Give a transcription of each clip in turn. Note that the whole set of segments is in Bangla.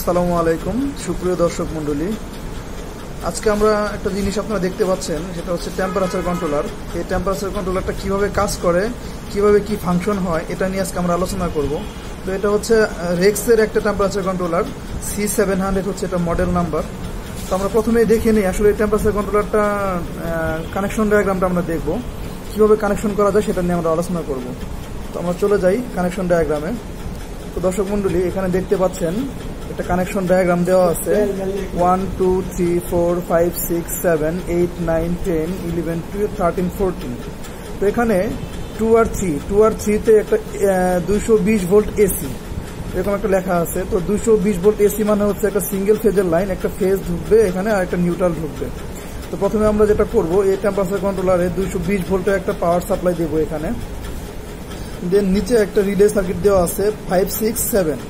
আসসালামু আলাইকুম সুপ্রিয় দর্শক মণ্ডলী। আজকে আমরা একটা জিনিস আপনারা দেখতে পাচ্ছেন, সেটা হচ্ছে টেম্পারেচার কন্ট্রোলার। এই টেম্পারেচার কন্ট্রোলারটা কিভাবে কাজ করে, কিভাবে কি ফাংশন হয়, এটা নিয়ে আজকে আমরা আলোচনা করব। তো এটা হচ্ছে রেক্সের একটা টেম্পারেচার কন্ট্রোলার, C700 হচ্ছে এটা মডেল নাম্বার। তো আমরা প্রথমেই দেখে নিই আসলে এই টেম্পারেচার কন্ট্রোলারটা কানেকশন ডায়াগ্রামটা আমরা দেখব, কিভাবে কানেকশন করা যায় সেটা নিয়ে আমরা আলোচনা করব। তো আমরা চলে যাই কানেকশন ডায়াগ্রামে। তো দর্শক মণ্ডলী, এখানে দেখতে পাচ্ছেন একটা কানেকশন ডায়াগ্রাম দেওয়া আছে 1 2 3 4 5 6 7 8 9 10 11 12 13 14। তো এখানে 2 আর 3 তে একটা 220 ভোল্ট এসি এরকম একটা লেখা আছে। তো 220 ভোল্ট এসি মানে হচ্ছে একটা সিঙ্গেল ফেজের লাইন, একটা ফেজ ঢুকবে এখানে আর একটা নিউট্রাল ঢুকবে। তো প্রথমে আমরা যেটা করব, এই টেম্পারেচার কন্ট্রোলারে 220 ভোল্টের একটা পাওয়ার সাপ্লাই দেবো এখানে। দেন নিচে একটা রিলে সার্কিট দেওয়া আছে 5 6 7।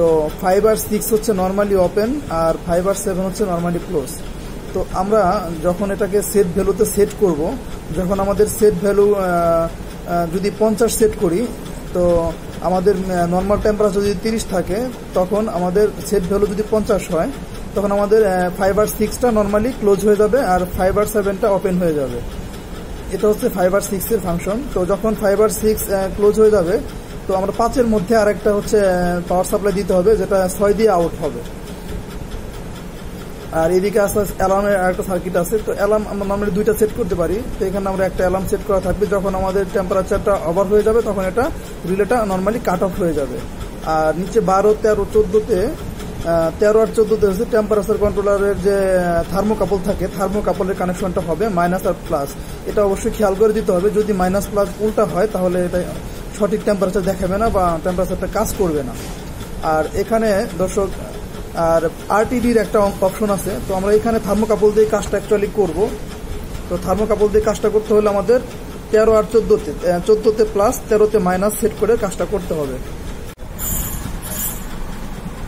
তো 5 আর 6 হচ্ছে নর্মালি ওপেন, আর 5 আর 7 হচ্ছে নর্মালি ক্লোজ। তো আমরা যখন এটাকে সেট ভ্যালুতে সেট করব, যখন আমাদের সেট ভ্যালু যদি 50 সেট করি, তো আমাদের নর্মাল টেম্পারেচার যদি 30 থাকে, তখন আমাদের সেট ভ্যালু যদি 50 হয়, তখন আমাদের 5 আর 6টা নর্মালি ক্লোজ হয়ে যাবে আর 5 আর 7টা ওপেন হয়ে যাবে। এটা হচ্ছে 5 আর 6 এর ফাংশন। তো যখন 5 আর 6 ক্লোজ হয়ে যাবে, তো আমরা 5-এর মধ্যে আরেকটা হচ্ছে পাওয়ার সাপ্লাই দিতে হবে, যেটা 6 দিয়ে আউট হবে। আর এদিকে আসলে অ্যালার্মের আরেকটা সার্কিট আছে। তো অ্যালার্ম আমরা নর্মালি 2টা সেট করতে পারি। তো এখানে আমরা একটা অ্যালার্ম সেট করা থাকবে, যখন আমাদের টেম্পারেচারটা ওভার হয়ে যাবে তখন এটা রিলেটা নর্মালি কাট অফ হয়ে যাবে। আর নিচে 12 13 14তে 13 আর 14তে হচ্ছে টেম্পারেচার কন্ট্রোলারের যে থার্মোকাপল থাকে, থার্মোকাপলের কানেকশনটা হবে মাইনাস আর প্লাস। এটা অবশ্যই খেয়াল করে দিতে হবে, যদি মাইনাস প্লাস উল্টা হয় তাহলে এটা সঠিক টেম্পারেচার দেখাবে না বা টেম্পারেচারটা কাজ করবে না। আর এখানে দর্শক আর RTDর একটা অপশন আছে। তো আমরা এখানে থার্মোকাপল দিয়ে কাজটা অ্যাকচুয়ালি করব। তো থার্মোকাপল দিয়ে কাজটা করতে হলে আমাদের 13 আর 14তে প্লাস 13তে মাইনাস সেট করে কাজটা করতে হবে।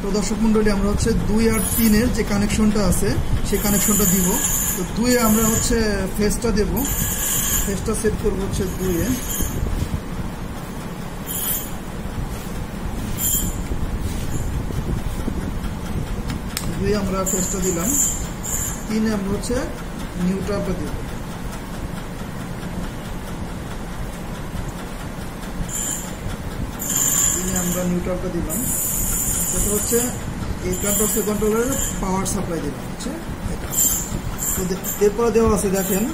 তো দর্শক মণ্ডলী, আমরা হচ্ছে 2 আর 3-এর যে কানেকশনটা আছে সেই কানেকশনটা দিব। তো 2-এ আমরা হচ্ছে ফেজটা দেব, ফেজটা সেট করবো হচ্ছে 2-এ। আমরা ফেজটা দিলাম। 3-এ আমরা হচ্ছে নিউট্রালটা দিব। আমরা নিউট্রালটা দিলাম। এটা হচ্ছে এই টেম্পারেচার কন্ট্রোলারের পাওয়ার সাপ্লাই দিলাম হচ্ছে এটা। তো এরপরে দেওয়া আছে দেখেন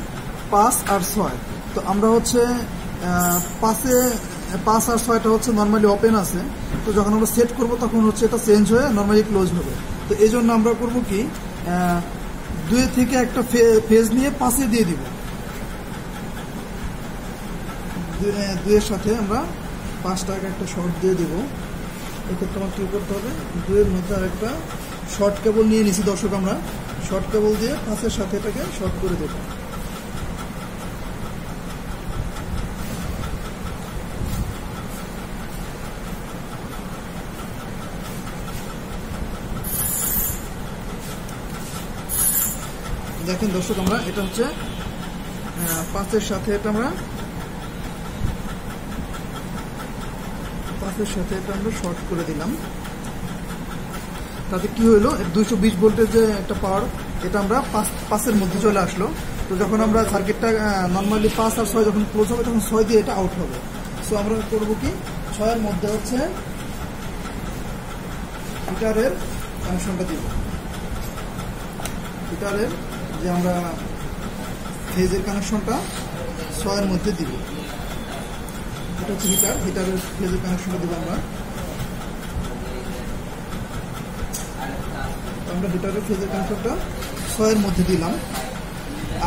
5 আর 6। তো আমরা হচ্ছে 5 আর 6টা হচ্ছে নর্মালি ওপেন আছে। তো যখন আমরা সেট করব তখন হচ্ছে এটা চেঞ্জ হয়ে নর্মালি ক্লোজ হবে। তো এই জন্য আমরা করবো কি, 2 থেকে একটা ফেজ নিয়ে 5-এ দিয়ে দিব। 2-এর সাথে আমরা 5টাকে একটা শর্ট দিয়ে দিব। এক্ষেত্রে আমার কী করতে হবে, 2-এর মধ্যে আরেকটা শর্ট কেবল নিয়ে নিছি দর্শক। আমরা শর্ট কেবল দিয়ে 5-এর সাথে এটাকে শর্ট করে দেব। দেখেন দর্শক, আমরা এটা হচ্ছে 5-এর সাথে এটা আমরা 5-এর সাথে এটা আমরা শর্ট করে দিলাম। তাতে কি হলো, 220 ভোল্টের যে একটা পাওয়ার, এটা আমরা 5-এর মধ্যে চলে আসলো। তো যখন আমরা সার্কিটটা নর্মালি 5 আর 6 যখন ক্লোজ হবে, তখন 6 দিয়ে এটা আউট হবে। সো আমরা করবো কি, 6-এর মধ্যে হচ্ছে হিটারের কানেকশনটা দিব। হিটারের যে আমরা ফেজের কানেকশনটা 6-এর মধ্যে দিব। এটা হচ্ছে হিটারের ফেজের কানেকশনটা দিব আমরা হিটারের ফেজের কানেকশনটা 6-এর মধ্যে দিলাম।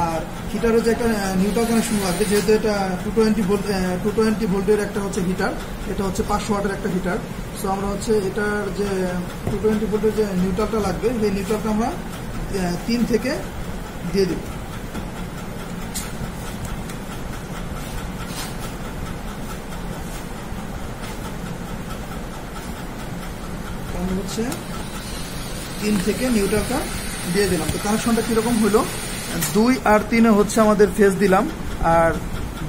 আর হিটারের যে একটা নিউট্রাল কানেকশন লাগবে, যেহেতু এটা 220 ভোল্টের একটা হচ্ছে হিটার, এটা হচ্ছে 500 ওয়াটের একটা হিটার। সো আমরা হচ্ছে এটার যে 220 ভোল্টের যে নিউট্রালটা লাগবে, সেই নিউট্রালটা আমরা 3 থেকে দিয়ে দেব। আমরা হচ্ছে 3 থেকে নিউট্রালটা দিয়ে দিলাম। তো কানেকশনটা কিরকম হলো, 2 আর 3-এ হচ্ছে আমাদের ফেজ দিলাম, আর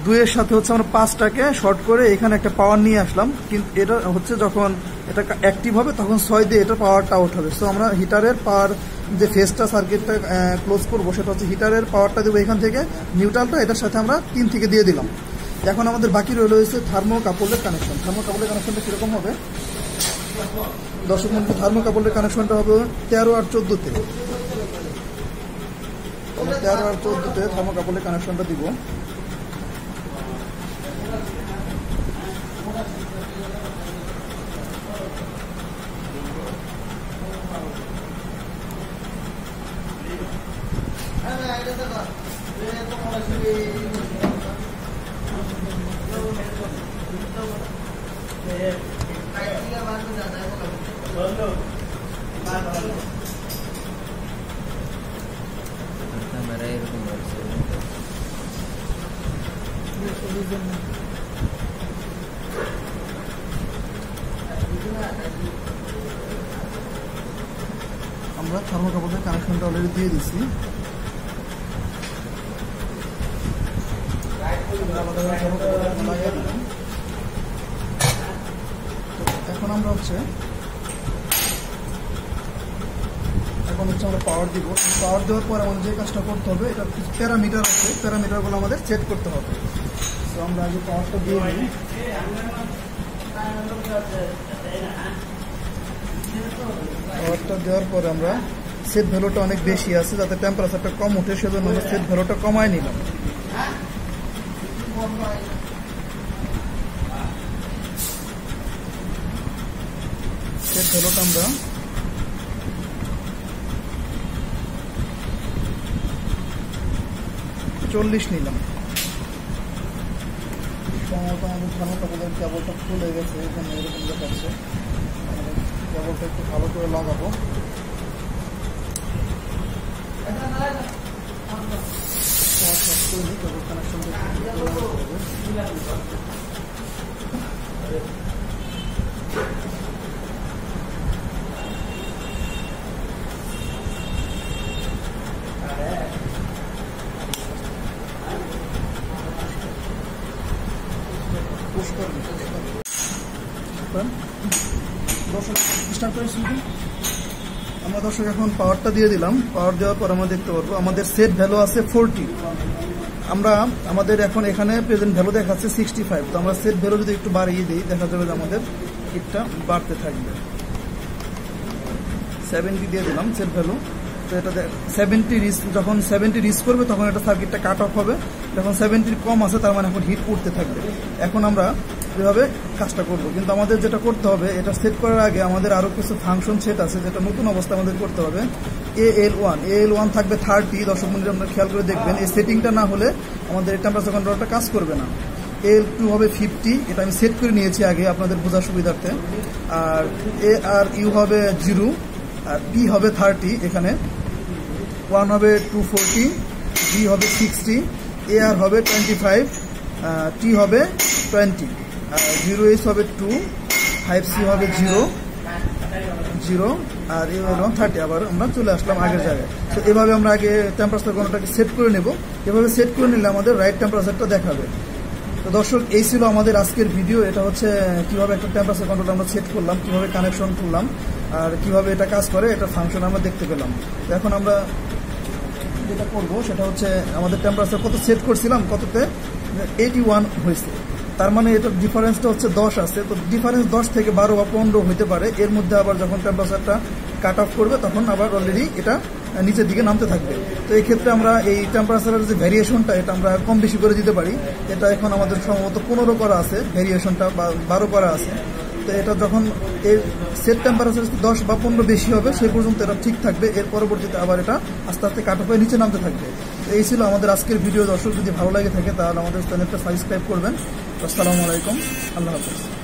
2-এর সাথে হচ্ছে আমরা 5টাকে শর্ট করে এখানে একটা পাওয়ার নিয়ে আসলাম। কিন্তু এটা হচ্ছে যখন এটা অ্যাক্টিভ হবে তখন 6 দিয়ে এটা পাওয়ারটা আউট হবে। সো আমরা হিটারের পাওয়ার যে ফেজটা সার্কিটটা ক্লোজ করবো সেটা হচ্ছে হিটারের পাওয়ারটা দেবো এখান থেকে, নিউট্রালটা এটার সাথে আমরা 3 থেকে দিয়ে দিলাম। এখন আমাদের বাকি রয়েছে থার্মোকাপলের কানেকশন। থার্মোকাপলের কানেকশনটা কীরকম হবে দর্শক বন্ধু? থার্মোকাপলের কানেকশনটা হবে 13 আর 14-তে। 13 আর 14-তে থার্মোকাপলের কানেকশনটা দিব। আমরা থার্মোকাপলের কানেকশনটা অলরেডি দিয়ে দিচ্ছি। এখন আমরা আমরা পাওয়ার দিব। পাওয়ার দেওয়ার পর আমাদের যে কাজটা করতে হবে, এটা প্যারামিটার আছে, প্যারামিটারগুলো আমাদের সেট করতে হবে। তো আমরা আগে পাওয়ারটা দিয়ে নিই। পাওয়ারটা দেওয়ার পরে আমরা সেট ভ্যালুটা অনেক বেশি আছে, যাতে টেম্পারেচারটা কম ওঠে, সেজন্য আমরা সেট ভ্যালুটা কমায় নিলাম। সেট ভ্যালুটা আমরা 40 নিলাম। সম্ভবত আমাদের থার্মোকাপলের কেবলটা খুলে গেছে, এখানে এরকম দেখাচ্ছে। কেবলটা একটু ভালো করে লাগাবো। কেবল কানেকশনটা আমরা দর্শক এখন পাওয়ারটা দিয়ে দিলাম। পাওয়ার দেওয়ার পর আমরা দেখতে পারবো আমাদের সেট ভ্যালু আছে 40। আমরা আমাদের এখন এখানে প্রেজেন্ট ভ্যালু দেখাচ্ছে 65। তো আমরা সেট ভ্যালু যদি একটু বাড়িয়ে দিই, দেখা যাবে যে আমাদের হিটটা বাড়তে থাকবে। 70 দিয়ে দিলাম সেট ভ্যালু। তো এটা 70 যখন 70 রিচ করবে তখন এটা সার্কিটটা কাট অফ হবে। যখন 70 কম আছে তার মানে এখন হিট উঠতে থাকবে। এখন আমরা এভাবে কাজটা করব, কিন্তু আমাদের যেটা করতে হবে, এটা সেট করার আগে আমাদের আরও কিছু ফাংশন সেট আছে, যেটা নতুন অবস্থা আমাদের করতে হবে। AL1 থাকবে 30। দর্শক বন্ধুরা আপনারা খেয়াল করে দেখবেন, এই সেটিংটা না হলে আমাদের এই টেম্পারেচার কন্ট্রোলারটা কাজ করবে না। AL2 হবে 50, এটা আমি সেট করে নিয়েছি আগে আপনাদের বোঝার সুবিধার্থে। আর ARU হবে 0, আর P হবে 30, এখানে 1 হবে 240, G হবে 60, AR হবে 25, T হবে 20, 0H হবে 2, 5C হবে 0, আর এ হলো 30। আবার আমরা চলে আসলাম আগের জায়গায়। তো এভাবে আমরা আগে টেম্পারেচার কন্ট্রোলটাকে সেট করে নেব। এভাবে সেট করে নিলে আমাদের রাইট টেম্পারেচারটা দেখাবে। তো দর্শক, এই ছিল আমাদের আজকের ভিডিও। এটা হচ্ছে কিভাবে একটা টেম্পারেচার কন্ট্রোল আমরা সেট করলাম, কিভাবে কানেকশন করলাম, আর কিভাবে এটা কাজ করে, এটা ফাংশন আমরা দেখতে পেলাম। তো এখন আমরা যেটা করবো সেটা হচ্ছে আমাদের টেম্পারেচার কত সেট করছিলাম, কততে 81 হয়েছে। তার মানে এটার ডিফারেন্সটা হচ্ছে 10 আছে। তো ডিফারেন্স 10 থেকে 12 বা 15 হতে পারে। এর মধ্যে আবার যখন টেম্পারেচারটা কাট অফ করবে তখন আবার অলরেডি এটা নিচের দিকে নামতে থাকবে। তো এই ক্ষেত্রে আমরা এই টেম্পারেচারের যে ভ্যারিয়েশনটা, এটা আমরা কম বেশি করে দিতে পারি। এটা এখন আমাদের সম্ভবত 15 করা আছে ভ্যারিয়েশনটা, বা 12 করা আছে। তো এটা যখন এর সেট টেম্পারেচার 10 বা 15 বেশি হবে, সেই পর্যন্ত এটা ঠিক থাকবে। এর পরবর্তীতে আবার এটা আস্তে আস্তে কাট অফ হয়ে নিচে নামতে থাকবে। তো এই ছিল আমাদের আজকের ভিডিও। দর্শক, যদি ভালো লাগে থাকে তাহলে আমাদের চ্যানেলটা সাবস্ক্রাইব করবেন। আসসালামু আলাইকুম, আল্লাহ হাফেজ।